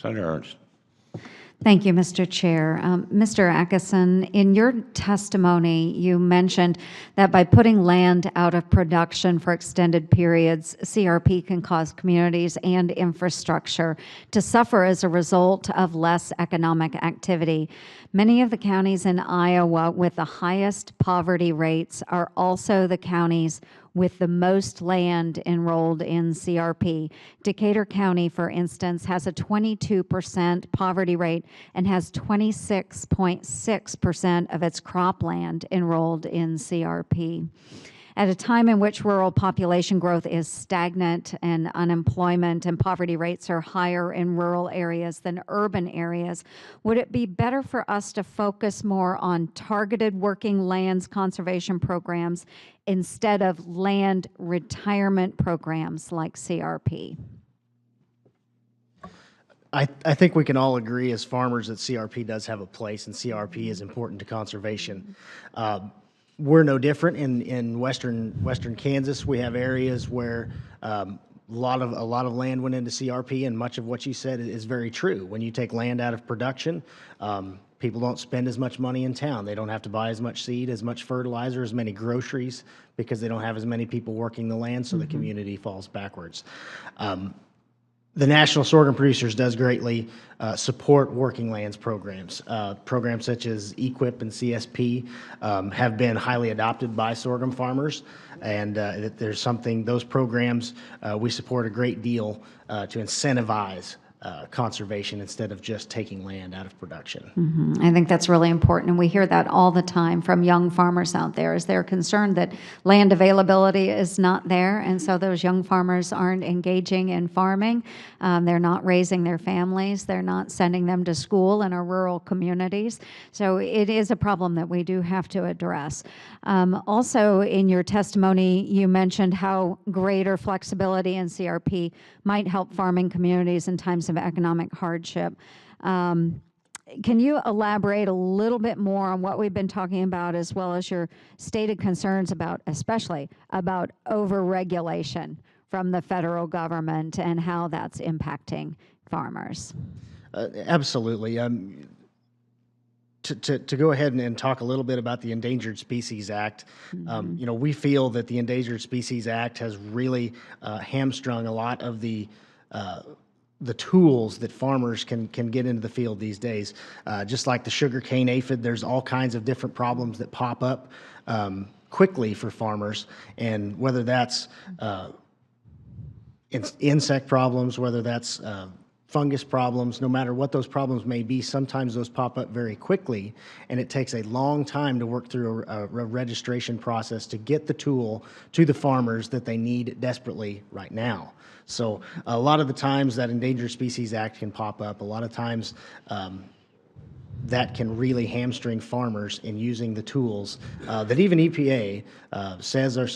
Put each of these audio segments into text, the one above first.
Senator Ernst. Thank you, Mr. Chair. Mr. Atkinson, in your testimony, you mentioned that by putting land out of production for extended periods, CRP can cause communities and infrastructure to suffer as a result of less economic activity. Many of the counties in Iowa with the highest poverty rates are also the counties with the most land enrolled in CRP. Decatur County, for instance, has a 22% poverty rate and has 26.6% of its cropland enrolled in CRP. At a time in which rural population growth is stagnant and unemployment and poverty rates are higher in rural areas than urban areas, would it be better for us to focus more on targeted working lands conservation programs instead of land retirement programs like CRP? I think we can all agree as farmers that CRP does have a place, and CRP is important to conservation. We're no different in western Kansas. We have areas where a lot of land went into CRP, and much of what you said is very true. When you take land out of production, people don't spend as much money in town. They don't have to buy as much seed, as much fertilizer, as many groceries, because they don't have as many people working the land, so the community falls backwards. The National Sorghum Producers does greatly support working lands programs. Programs such as EQIP and CSP have been highly adopted by sorghum farmers, and there's something, those programs we support a great deal to incentivize conservation instead of just taking land out of production. I think that's really important, and we hear that all the time from young farmers out there, as they're concerned that land availability is not there, and so those young farmers aren't engaging in farming. They're not raising their families. They're not sending them to school in our rural communities. So it is a problem that we do have to address. Also, in your testimony, you mentioned how greater flexibility in CRP might help farming communities in times of economic hardship. Can you elaborate a little bit more on what we've been talking about, as well as your stated concerns about, especially about overregulation from the federal government and how that's impacting farmers? Absolutely. To go ahead and talk a little bit about the Endangered Species Act, you know, we feel that the Endangered Species Act has really hamstrung a lot of the tools that farmers can get into the field these days. Just like the sugarcane aphid, there's all kinds of different problems that pop up quickly for farmers, and whether that's insect problems, whether that's fungus problems, no matter what those problems may be, sometimes those pop up very quickly, and it takes a long time to work through a registration process to get the tool to the farmers that they need desperately right now. So a lot of the times that Endangered Species Act can pop up. A lot of times that can really hamstring farmers in using the tools that even EPA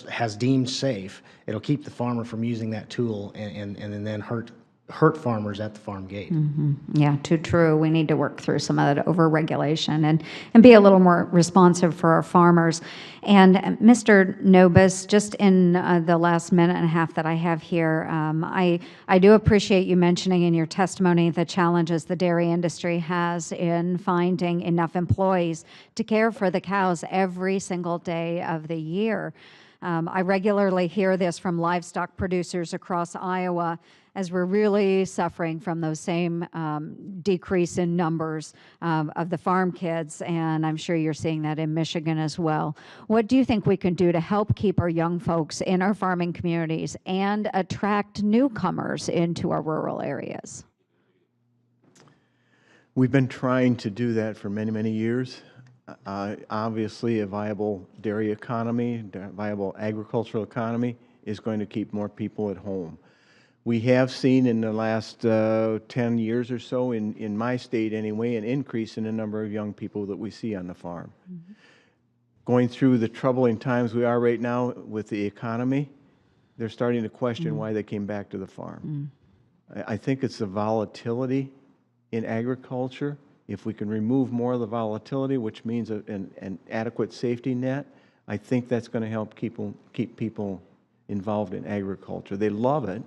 has deemed safe. It'll keep the farmer from using that tool and then hurt farmers at the farm gate. Yeah, too true. We need to work through some of that overregulation and be a little more responsive for our farmers. And Mr. Nobis, just in the last minute and a half that I have here, I do appreciate you mentioning in your testimony the challenges the dairy industry has in finding enough employees to care for the cows every single day of the year. I regularly hear this from livestock producers across Iowa, as we're really suffering from those same decrease in numbers of the farm kids, and I'm sure you're seeing that in Michigan as well. What do you think we can do to help keep our young folks in our farming communities and attract newcomers into our rural areas? We've been trying to do that for many, many years. Obviously, a viable dairy economy, a viable agricultural economy is going to keep more people at home. We have seen in the last 10 years or so, in my state anyway, an increase in the number of young people that we see on the farm. Going through the troubling times we are right now with the economy, they're starting to question why they came back to the farm. I think it's the volatility in agriculture. If we can remove more of the volatility, which means an adequate safety net, I think that's going to help keep people involved in agriculture. They love it.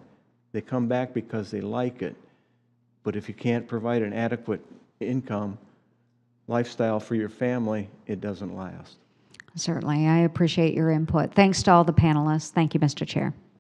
They come back because they like it. But if you can't provide an adequate income, lifestyle for your family, it doesn't last. Certainly. I appreciate your input. Thanks to all the panelists. Thank you, Mr. Chair.